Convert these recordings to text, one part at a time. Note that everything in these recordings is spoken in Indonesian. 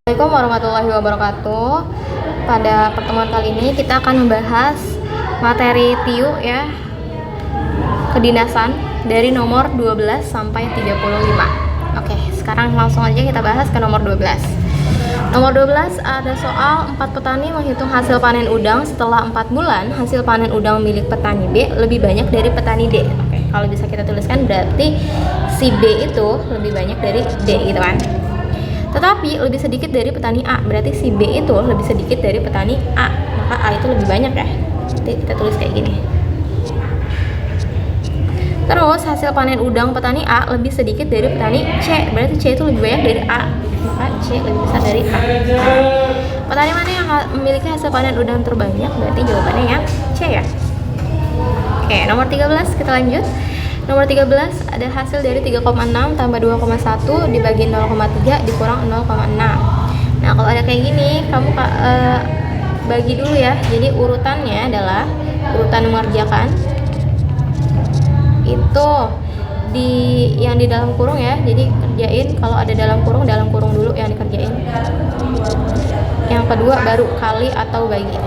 Assalamualaikum warahmatullahi wabarakatuh. Pada pertemuan kali ini kita akan membahas materi TIU ya, kedinasan dari nomor 12 sampai 35. Oke, sekarang langsung aja kita bahas ke nomor 12. Nomor 12 ada soal 4 petani menghitung hasil panen udang setelah 4 bulan. Hasil panen udang milik petani B lebih banyak dari petani D. Oke, kalau bisa kita tuliskan berarti si B itu lebih banyak dari D gitu kan. Tetapi lebih sedikit dari petani A, berarti si B itu lebih sedikit dari petani A, maka A itu lebih banyak ya. Jadi kita tulis kayak gini. Terus hasil panen udang petani A lebih sedikit dari petani C, berarti C itu lebih banyak dari A, maka C lebih besar dari A. Petani mana yang memiliki hasil panen udang terbanyak? Berarti jawabannya yang C ya. Oke, nomor 13 kita lanjut. Nomor 13 ada hasil dari 3,6 tambah 2,1 dibagi 0,3 dikurang 0,6. Nah, kalau ada kayak gini, kamu bagi dulu ya. Jadi urutannya adalah urutan mengerjakan itu yang di dalam kurung ya. Jadi kerjain kalau ada dalam kurung dulu yang dikerjain. Yang kedua baru kali atau bagi.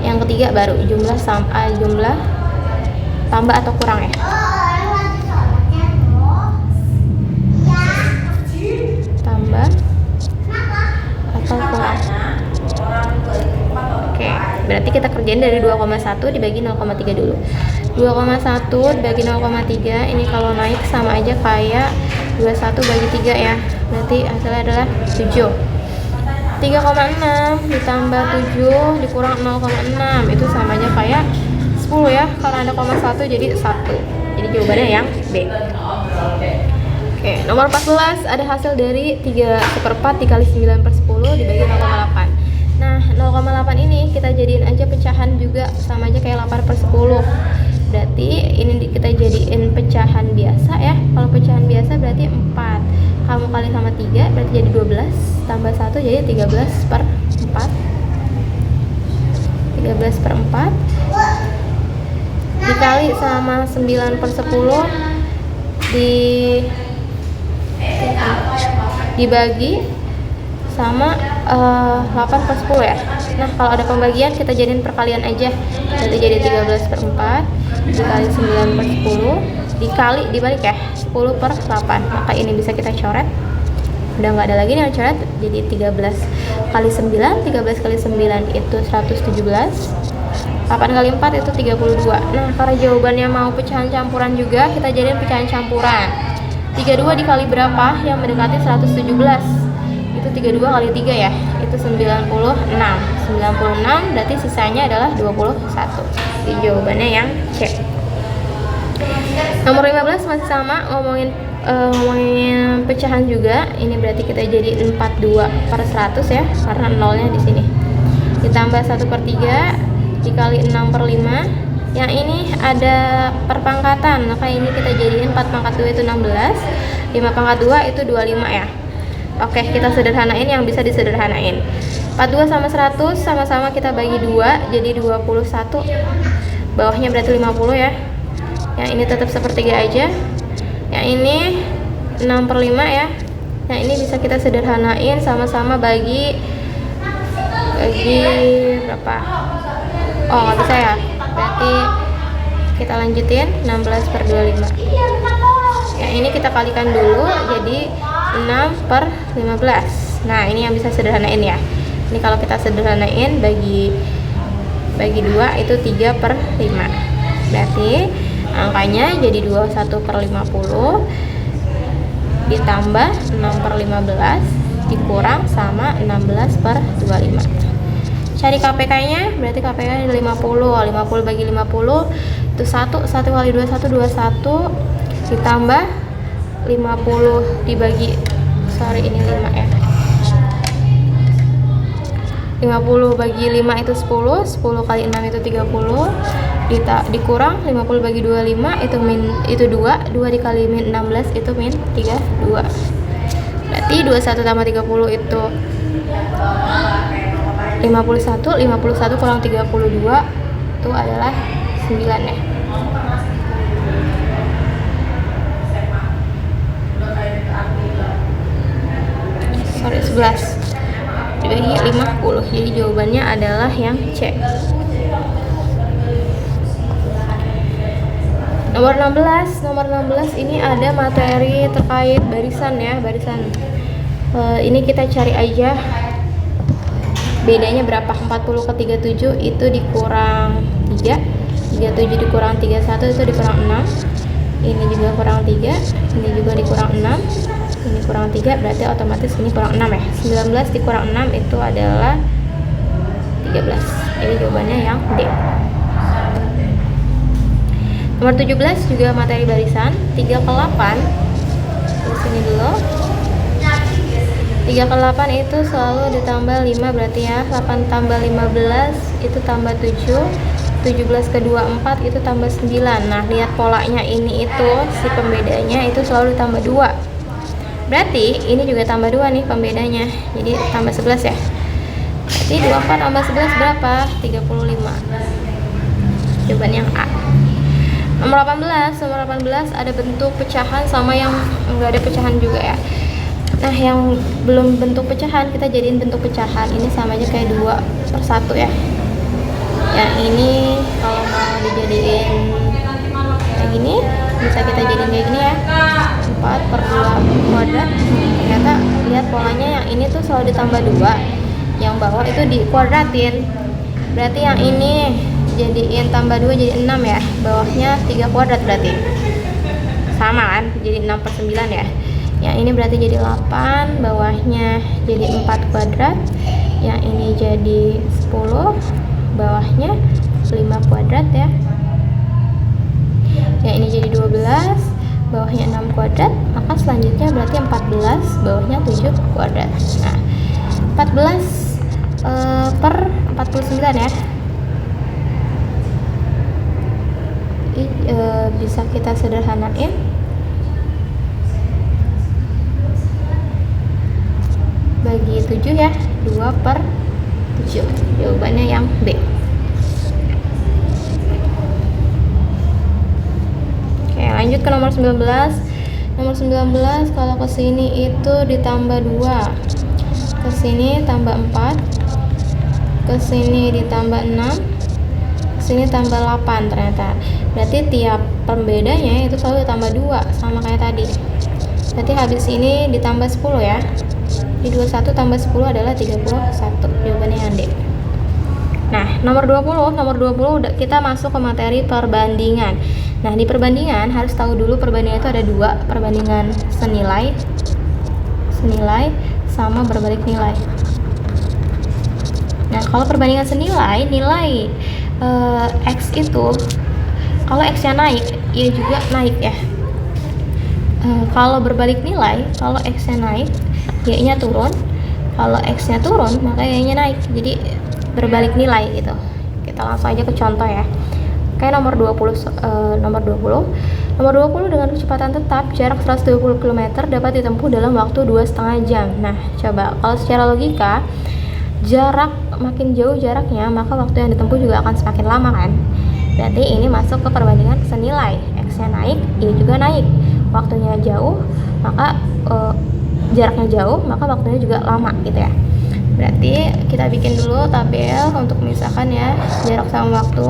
Yang ketiga baru jumlah tambah atau kurang ya. Tambah atau kurang. Oke, berarti kita kerjain dari 2,1 dibagi 0,3 dulu. 2,1 dibagi 0,3 ini kalau naik sama aja kayak 21 bagi 3 ya. Berarti hasilnya adalah 7. 3,6 ditambah 7 dikurang 0,6 itu sama aja kayak 10 ya, karena ada 0,1 jadi 1. Jadi jawabannya yang B. Oke, nomor 14 ada hasil dari 3/4 dikali 9/10 dibagi 0,8. Nah, 0,8 ini kita jadiin aja pecahan juga sama aja kayak 8/10. Berarti ini kita jadiin pecahan biasa ya. Kalau pecahan biasa berarti 4. Kamu kali sama 3 berarti jadi 12 tambah 1 jadi 13/4. 13/4 dikali sama 9/10 dibagi sama 8/10 ya. Nah, kalau ada pembagian kita jadiin perkalian aja. Berarti jadi 13/4 dikali 9/10 dikali dibalik ya 10/8. Maka ini bisa kita coret. Udah nggak ada lagi nih yang coret. Jadi 13 kali 9, 13 kali 9 itu 117. 8 kali 4 itu 32. Nah, karena jawabannya mau pecahan campuran juga, kita jadiin pecahan campuran. 32 dikali berapa yang mendekati 117? Itu 32 kali 3 ya. Itu 96. 96 berarti sisanya adalah 21. Jadi jawabannya yang C. Nomor 15 masih sama, ngomongin pecahan juga. Ini berarti kita jadi 42/100 ya, karena nolnya di sini. Ditambah 1/3 dikali 6/5. Yang ini ada perpangkatan, maka ini kita jadiin 4/2 itu 16, 5/2 itu 25 ya. Oke, kita sederhanain yang bisa disederhanain. 42 sama 100 sama-sama kita bagi 2 jadi 21. Bawahnya berarti 50 ya. Yang ini tetap sepertiga aja. Yang ini 6/5 ya. Yang ini bisa kita sederhanain sama-sama bagi berapa? Oh, nggak bisa ya. Berarti kita lanjutin 16/25. Yang ini kita kalikan dulu jadi 6/15. Nah, ini yang bisa sederhanain ya. Ini kalau kita sederhanain bagi 2 itu 3/5. Berarti angkanya jadi 21/50 ditambah 6/15 dikurang sama 16/25. Cari KPK-nya, berarti KPK-nya 50. 50 bagi 50 itu 1 kali 21 21 ditambah 50 dibagi ini 5 ya. 50 bagi 5 itu 10, 10 kali 6 itu 30, dikurang 50 bagi 25 itu 2 dikali min 16 itu min 32. Berarti 21 tambah 30 itu 51 kurang 32 itu adalah 9 ya. dibagi 50. Jadi jawabannya adalah yang C. Nomor 16 ini ada materi terkait barisan ya, barisan. Ini kita cari aja bedanya berapa. 40 ke 37 itu dikurang 3, 37 dikurang 31 itu dikurang 6, ini juga kurang 3, ini juga dikurang 6, ini kurang 3, berarti otomatis ini kurang 6 ya. 19 dikurang 6 itu adalah 13. Jadi jawabannya yang D. Nomor 17 juga materi barisan. 3 ke 8 di sini dulu. 3 ke 8 itu selalu ditambah 5 berarti ya. 8 tambah 15 itu tambah 7, 17 ke 24 itu tambah 9. Nah, lihat polanya ini itu si pembedanya itu selalu ditambah 2. Berarti ini juga tambah 2 nih pembedanya. Jadi tambah 11 ya. Berarti 24 tambah 11 berapa? 35. Jawaban yang A. Nomor 18 ada bentuk pecahan sama yang enggak ada pecahan juga ya. Nah, yang belum bentuk pecahan kita jadiin bentuk pecahan. Ini sama aja kayak 2/1 ya. Yang ini kalau mau dijadiin kayak gini bisa kita jadiin kayak gini ya. 4/2 kuadrat. Ternyata lihat polanya yang ini tuh selalu ditambah 2. Yang bawah itu dikuadratin. Berarti yang ini jadiin tambah 2 jadi 6 ya. Bawahnya 3 kuadrat berarti. Sama kan? Jadi 6/9 ya. Yang ini berarti jadi 8, bawahnya jadi 4 kuadrat. Yang ini jadi 10, bawahnya 5 kuadrat ya. Yang ini jadi 12, bawahnya 6 kuadrat. Maka selanjutnya berarti 14, bawahnya 7 kuadrat. Nah, 14 per 49 ya. Bisa kita sederhanain. Bagi 7 ya, 2/7. Jawabannya yang B. Oke, lanjut ke nomor 19. Nomor 19 kalau ke sini itu ditambah 2. Ke sini tambah 4. Ke sini ditambah 6. Ke sini tambah 8 ternyata. Berarti tiap pembedanya itu selalu ditambah 2 sama kayak tadi. Berarti habis ini ditambah 10 ya. Di 21 tambah 10 adalah 31. Jawabannya yang D. Nah, nomor 20 kita masuk ke materi perbandingan. Nah, di perbandingan harus tahu dulu perbandingan itu ada 2, perbandingan senilai sama berbalik nilai. Nah, kalau perbandingan senilai, nilai X itu kalau X-nya naik, Y juga naik ya. Kalau berbalik nilai, kalau X-nya naik, Y-nya turun. Kalau X-nya turun, maka Y-nya naik. Jadi berbalik nilai gitu. Kita langsung aja ke contoh ya. Kayak nomor 20 dengan kecepatan tetap jarak 120 km dapat ditempuh dalam waktu 2,5 jam. Nah, coba kalau secara logika, jarak makin jauh jaraknya, maka waktu yang ditempuh juga akan semakin lama kan. Berarti ini masuk ke perbandingan senilai. X-nya naik, Y juga naik. Waktunya jauh, maka jaraknya jauh, maka waktunya juga lama gitu ya. Berarti kita bikin dulu tabel untuk memisahkan ya jarak sama waktu.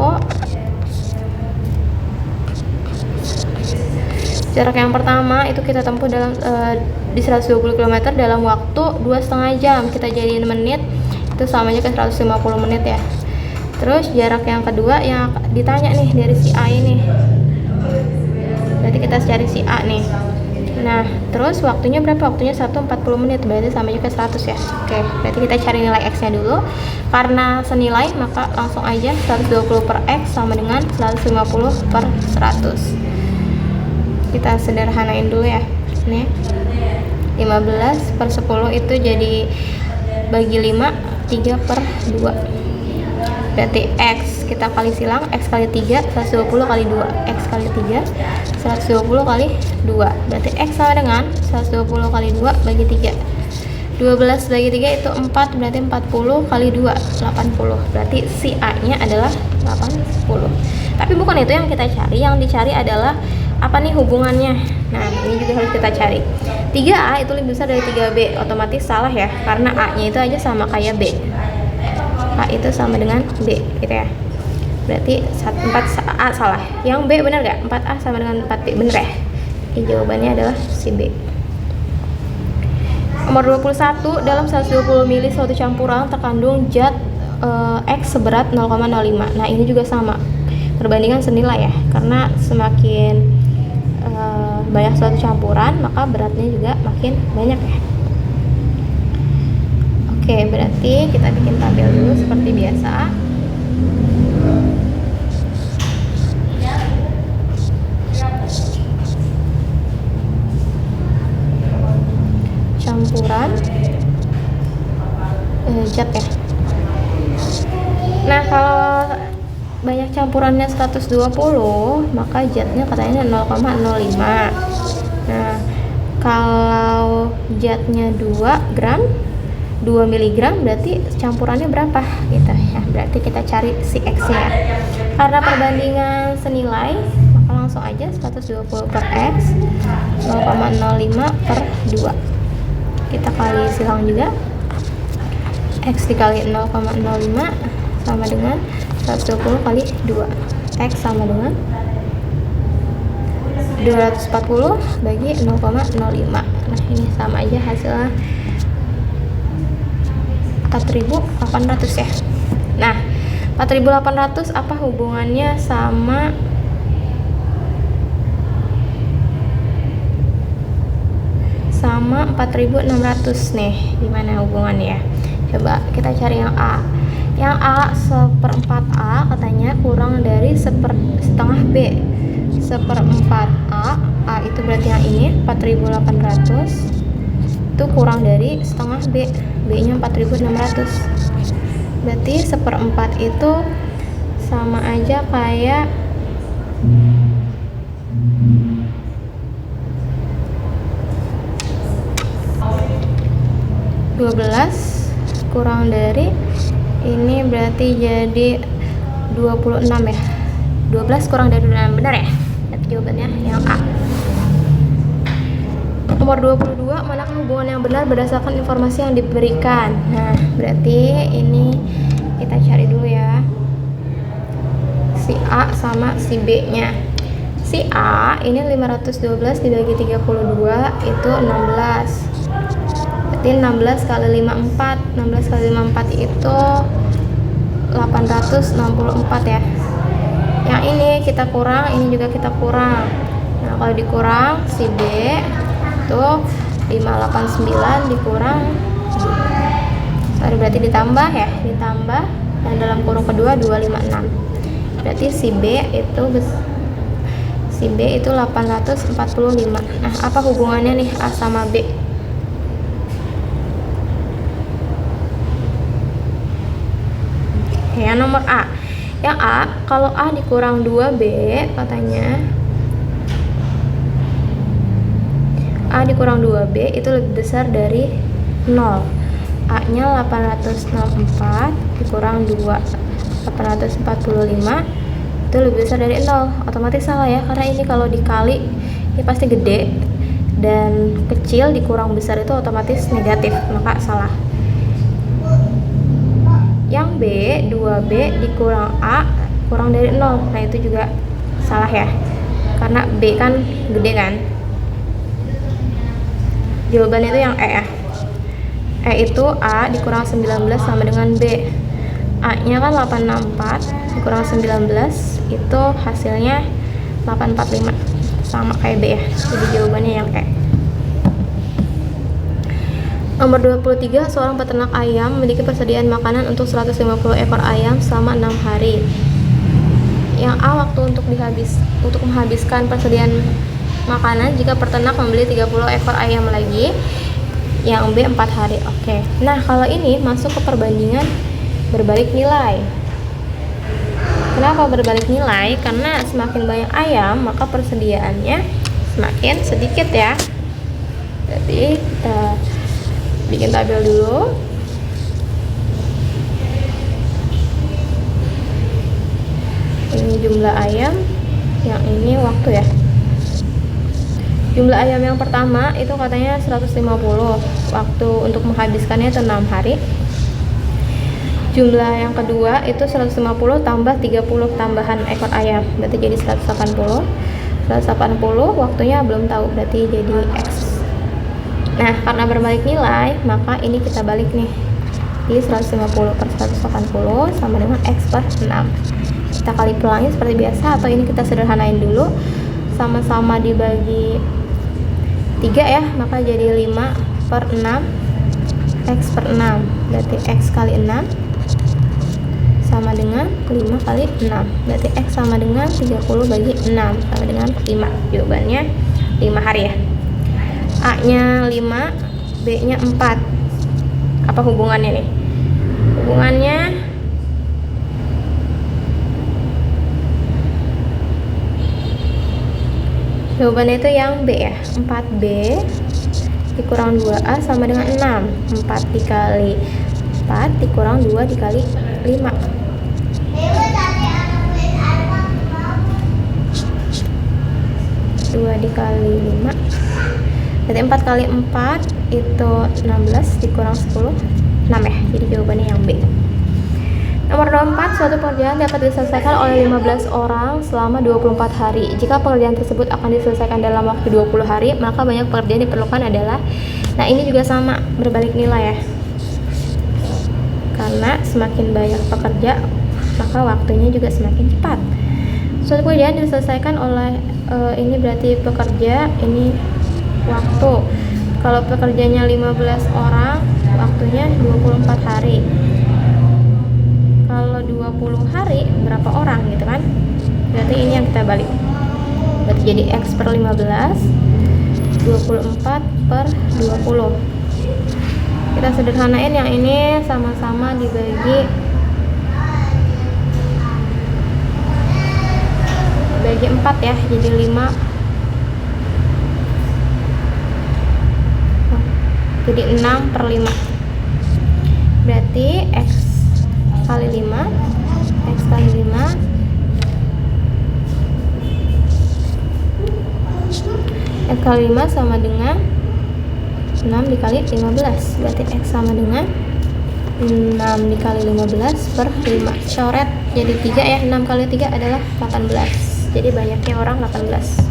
Jarak yang pertama itu kita tempuh dalam di 120 km dalam waktu 2,5 jam. Kita jadiin menit, itu sama aja ke 150 menit ya. Terus jarak yang kedua yang ditanya nih dari si A ini. Berarti kita cari si A nih. Nah, terus waktunya berapa? Waktunya 140 menit, berarti sama juga 100 ya. Oke, berarti kita cari nilai X-nya dulu. Karena senilai, maka langsung aja 120 per X sama dengan 150 per 100. Kita sederhanain dulu ya. Nih, 15 per 10 itu jadi bagi 5, 3 per 2. Berarti X kita kali silang, X kali 3, 120 kali 2. X kali 3, 120 kali 2. Berarti X sama dengan 120 kali 2 bagi 3. 12 bagi 3 itu 4, berarti 40 kali 2, 80. Berarti si A nya adalah 80. Tapi bukan itu yang kita cari, yang dicari adalah Apa nih hubungannya? Nah, ini juga harus kita cari. 3A itu lebih besar dari 3B. Otomatis salah ya, karena A-nya itu aja sama kayak B. A itu sama dengan B, gitu ya. Berarti 4A salah. Yang B benar gak? 4A sama dengan 4B, bener ya? Oke, jawabannya adalah si B. Nomor 21, dalam 120 ml suatu campuran terkandung zat X seberat 0,05. Nah, ini juga sama. Perbandingan senilai ya, karena semakin banyak suatu campuran, maka beratnya juga makin banyak ya. Oke, berarti kita bikin tabel dulu seperti biasa. Campuran zat ya. Nah, kalau banyak campurannya 120, maka zatnya katanya 0,05. Nah, kalau zatnya 2 gram 2 mg berarti campurannya berapa gitu ya. Berarti kita cari si X nya. Karena perbandingan senilai, maka langsung aja 120 per X 0,05 per 2. Kita kali silang juga. X dikali 0,05 sama dengan 120 kali 2. X sama dengan 240 bagi 0,05. Nah, ini sama aja hasilnya 4.800 ya. Nah, 4.800 apa hubungannya sama sama 4.600 nih? Gimana hubungannya? Coba kita cari yang A. Yang A 1/4 A katanya kurang dari setengah B. 1/4 A, A itu berarti yang ini 4.800 itu kurang dari setengah B. B nya 4.600. Berarti 1/4 itu sama aja kayak 12 kurang dari ini, berarti jadi 26 ya. 12 kurang dari 26, benar ya? Lihat jawabannya yang A. Nomor 22, manakah hubungan yang benar berdasarkan informasi yang diberikan? Nah, berarti ini kita cari dulu ya. Si A sama si B nya. Si A ini 512 dibagi 32 itu 16. Berarti 16 kali 54. 16 kali 54 itu 864 ya. Yang ini kita kurang, ini juga kita kurang. Nah, kalau dikurang si B itu 589 dikurang, sorry, berarti ditambah ya, ditambah, dan dalam kurung kedua 256. Berarti si B itu 845. Nah, apa hubungannya nih A sama B? Ya, nomor A. Yang A, kalau A dikurang 2B katanya A dikurang 2B itu lebih besar dari 0. A nya 864 dikurang 2 845 itu lebih besar dari 0. Otomatis salah ya, karena ini kalau dikali ini pasti gede, dan kecil dikurang besar itu otomatis negatif, maka salah. Yang B, 2B dikurang A kurang dari 0. Nah, itu juga salah ya, karena B kan gede kan. Jawabannya itu yang E ya. E itu A dikurang 19 sama dengan B. A nya kan 864 dikurang 19 itu hasilnya 845, sama kayak B ya. Jadi jawabannya yang E. Nomor 23, seorang peternak ayam memiliki persediaan makanan untuk 150 ekor ayam selama 6 hari. Yang A, waktu untuk menghabiskan persediaan makanan jika peternak membeli 30 ekor ayam lagi. Yang B, 4 hari. Oke. Nah, kalau ini masuk ke perbandingan berbalik nilai. Kenapa berbalik nilai? Karena semakin banyak ayam, maka persediaannya semakin sedikit ya. Jadi kita bikin tabel dulu. Ini jumlah ayam, yang ini waktu ya. Jumlah ayam yang pertama itu katanya 150, waktu untuk menghabiskannya itu 6 hari. Jumlah yang kedua itu 150 tambah 30 tambahan ekor ayam, berarti jadi 180. 180 waktunya belum tahu, berarti jadi X. Nah, karena berbalik nilai, maka ini kita balik nih. Jadi 150 per 180 sama dengan X per 6. Kita kali pelangi seperti biasa, atau ini kita sederhanain dulu. Sama-sama dibagi 3 ya, maka jadi 5 per 6 X per 6, berarti X kali 6 sama dengan 5 kali 6, berarti X sama dengan 30 bagi 6 sama dengan 5. Jawabannya 5 hari ya. A nya 5, B nya 4. Apa hubungannya nih? Hubungannya jawabannya itu yang B ya. 4B dikurang 2A sama dengan 6. 4 dikali 4 dikurang 2 dikali 5. 2 dikali 5 berarti 4 kali 4 itu 16 dikurang 10, 6 ya. Jadi jawabannya yang B. Nomor 24, suatu pekerjaan dapat diselesaikan oleh 15 orang selama 24 hari. Jika pekerjaan tersebut akan diselesaikan dalam waktu 20 hari, maka banyak pekerjaan diperlukan adalah, nah ini juga sama, berbalik nilai ya. Karena semakin banyak pekerja, maka waktunya juga semakin cepat. Suatu pekerjaan diselesaikan oleh ini berarti pekerja, ini waktu. Kalau pekerjanya 15 orang, waktunya 24 hari. Kalau 20 hari, berapa orang gitu kan? Berarti ini yang kita balik. Berarti jadi X per 15, 24 per 20. Kita sederhanain yang ini, sama-sama dibagi 4 ya, jadi 5. Jadi 6 per 5. Berarti X kali 5, X kali 5 X kali 5 sama dengan 6 dikali 15, berarti X sama dengan 6 dikali 15 per 5. Coret jadi 3 ya, 6 kali 3 adalah 18, jadi banyaknya orang 18.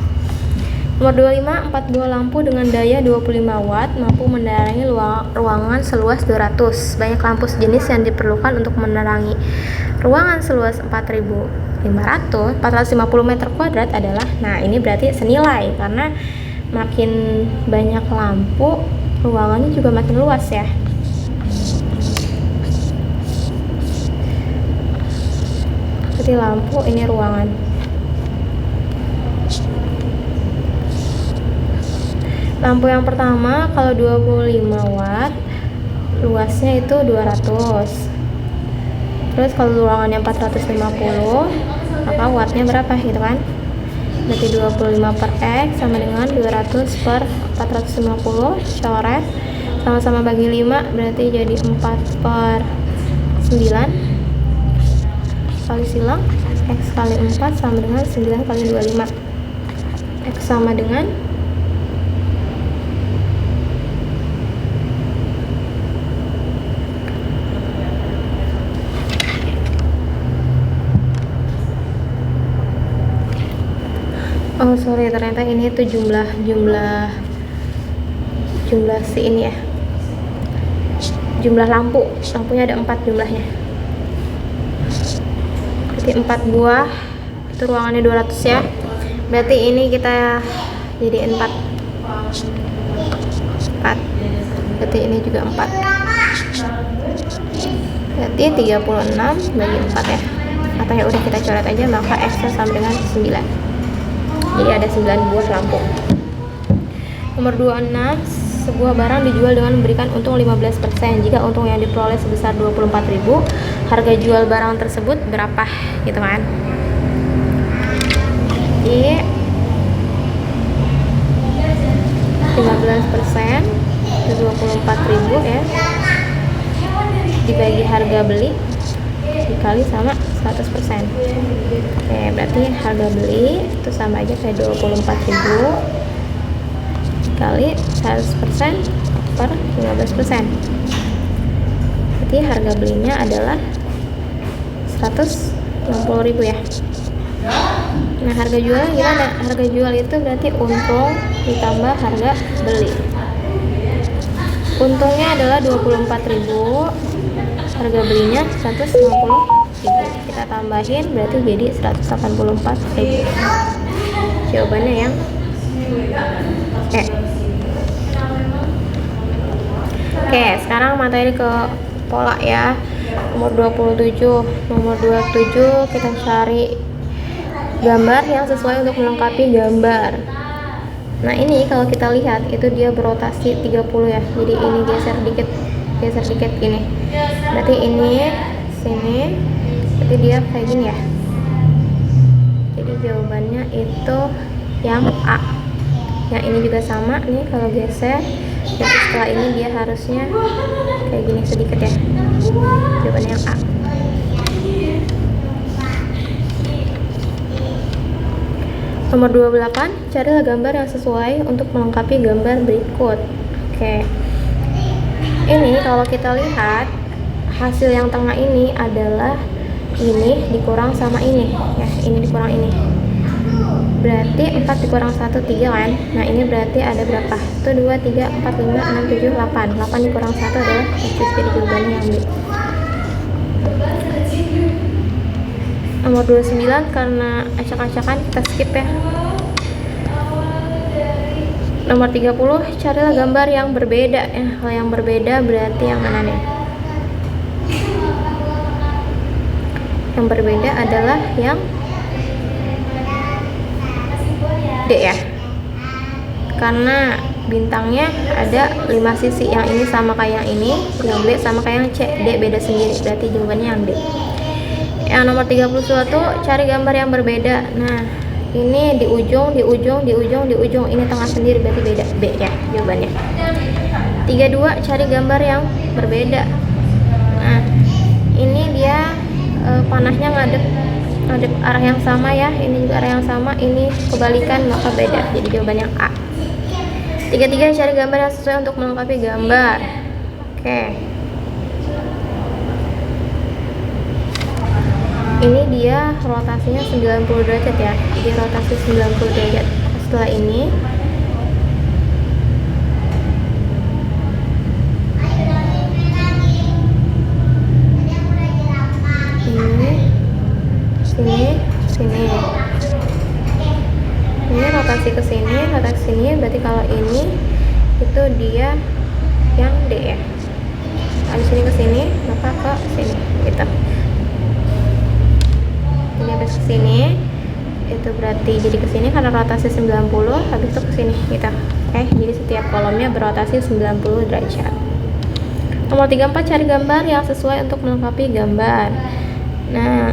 Nomor 25, 4 buah lampu dengan daya 25 watt mampu menerangi ruangan seluas 200. Banyak lampu sejenis yang diperlukan untuk menerangi ruangan seluas 450 meter kuadrat adalah, nah ini berarti senilai, karena makin banyak lampu, ruangannya juga makin luas ya. Jadi lampu, ini ruangan. Lampu yang pertama kalau 25 watt, luasnya itu 200. Terus kalau ruangannya 450, maka wattnya berapa gitu kan? Berarti 25 per X sama dengan 200 per 450. Coret, sama-sama bagi 5, berarti jadi 4 per 9. Kali silang, X kali 4 sama dengan 9 kali 25. X sama dengan 'sorry', ternyata ini tuh jumlah si ini ya, jumlah lampunya ada 4 jumlahnya, berarti 4 buah, itu ruangannya 200 ya, berarti ini kita jadi 4, berarti ini juga 4, berarti 36 bagi 4 ya, atau ya udah kita coret aja, maka X sama dengan 9. Jadi ada 9 buah lampu. Nomor 26, sebuah barang dijual dengan memberikan untung 15%. Jika untung yang diperoleh sebesar 24.000, harga jual barang tersebut berapa gitu kan? Jadi 15% itu 24.000 ya, dibagi harga beli dikali sama 100%. Oke, berarti harga beli itu sama aja kayak 24.000 15% per 15%. Berarti harga belinya adalah 160.000 ya. Nah, harga jual gimana? Harga jual itu berarti untung ditambah harga beli. Untungnya adalah 24.000, harga belinya 150.000. Kita tambahin berarti jadi 184.000. Jawabannya yang E. Oke, sekarang materi ke pola ya. Nomor 27. Nomor 27 kita cari gambar yang sesuai untuk melengkapi gambar. Nah, ini kalau kita lihat itu dia berotasi 30 ya. Jadi ini geser dikit gini. Berarti ini sini. Berarti dia kayak gini ya. Jadi jawabannya itu yang A. Yang ini juga sama nih kalau geser. Jadi setelah ini dia harusnya kayak gini sedikit ya. Jawabannya yang A. Nomor 28, carilah gambar yang sesuai untuk melengkapi gambar berikut. Oke. Ini kalau kita lihat hasil yang tengah ini adalah ini dikurang sama ini ya, ini dikurang ini. Berarti 4 dikurang 1 3 kan. Nah, ini berarti ada berapa? 1 2 3 4 5 6 7 8. 8 dikurang 1 adalah 7. Jadi jawabannya yang B. Nomor 29 karena acak-acakan kita skip ya. Nomor 30, carilah gambar yang berbeda ya. Kalau yang berbeda berarti yang mana nih? Yang berbeda adalah yang D ya. Karena bintangnya ada 5 sisi. Yang ini sama kayak yang ini, yang B sama kayak yang C. D beda sendiri. Berarti jawabannya yang D. Yang nomor 31, cari gambar yang berbeda. Nah, ini di ujung. Ini tengah sendiri, berarti beda. B ya jawabannya. 32, cari gambar yang berbeda. Nah, ini dia panahnya ngadep arah yang sama ya. Ini juga arah yang sama. Ini kebalikan, maka beda. Jadi jawabannya A. 33, cari gambar yang sesuai untuk melengkapi gambar. Oke. Ini dia rotasinya 90 derajat ya. Jadi rotasi 90 derajat. Setelah ini sini. Ini rotasi ke sini, rotasi sini. Berarti kalau ini itu dia yang D ya. Habis ini ke sini, maka ke sini gitu. Ini habis ke sini itu berarti jadi ke sini karena rotasi 90, habis itu ke sini gitu. Oke, jadi setiap kolomnya berotasi 90 derajat. Nomor 34, cari gambar yang sesuai untuk melengkapi gambar. Nah,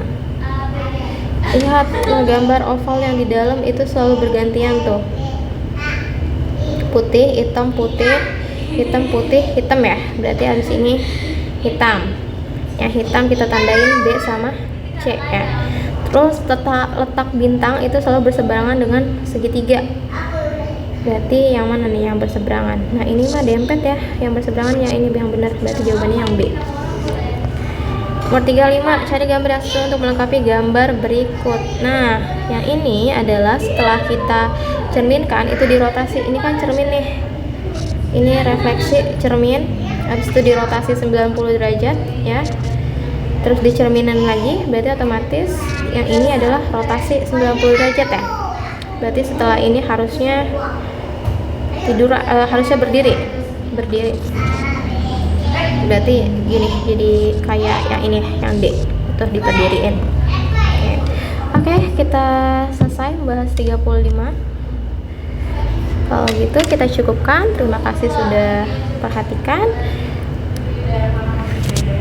lihat gambar oval yang di dalam itu selalu bergantian tuh. Putih, hitam, putih, hitam, putih, hitam ya. Berarti habis ini hitam. Yang hitam kita tandain B sama C ya. Terus letak bintang itu selalu berseberangan dengan segitiga. Berarti yang mana nih yang berseberangan? Nah, ini mah dempet ya. Yang berseberangan yang ini yang benar. Berarti jawabannya yang B. Nomor 35, cari gambar yang sesuai untuk melengkapi gambar berikut. Nah, yang ini adalah setelah kita cerminkan itu dirotasi. Ini kan cermin nih. Ini refleksi cermin. Habis itu dirotasi 90 derajat ya. Terus dicerminan lagi, berarti otomatis yang ini adalah rotasi 90 derajat ya. Berarti setelah ini harusnya harusnya berdiri. Berarti gini, jadi kayak yang ini, yang D, terus diberdiriin. Oke, kita selesai membahas 35. Kalau gitu kita cukupkan. Terima kasih sudah perhatikan.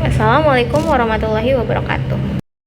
Assalamualaikum warahmatullahi wabarakatuh.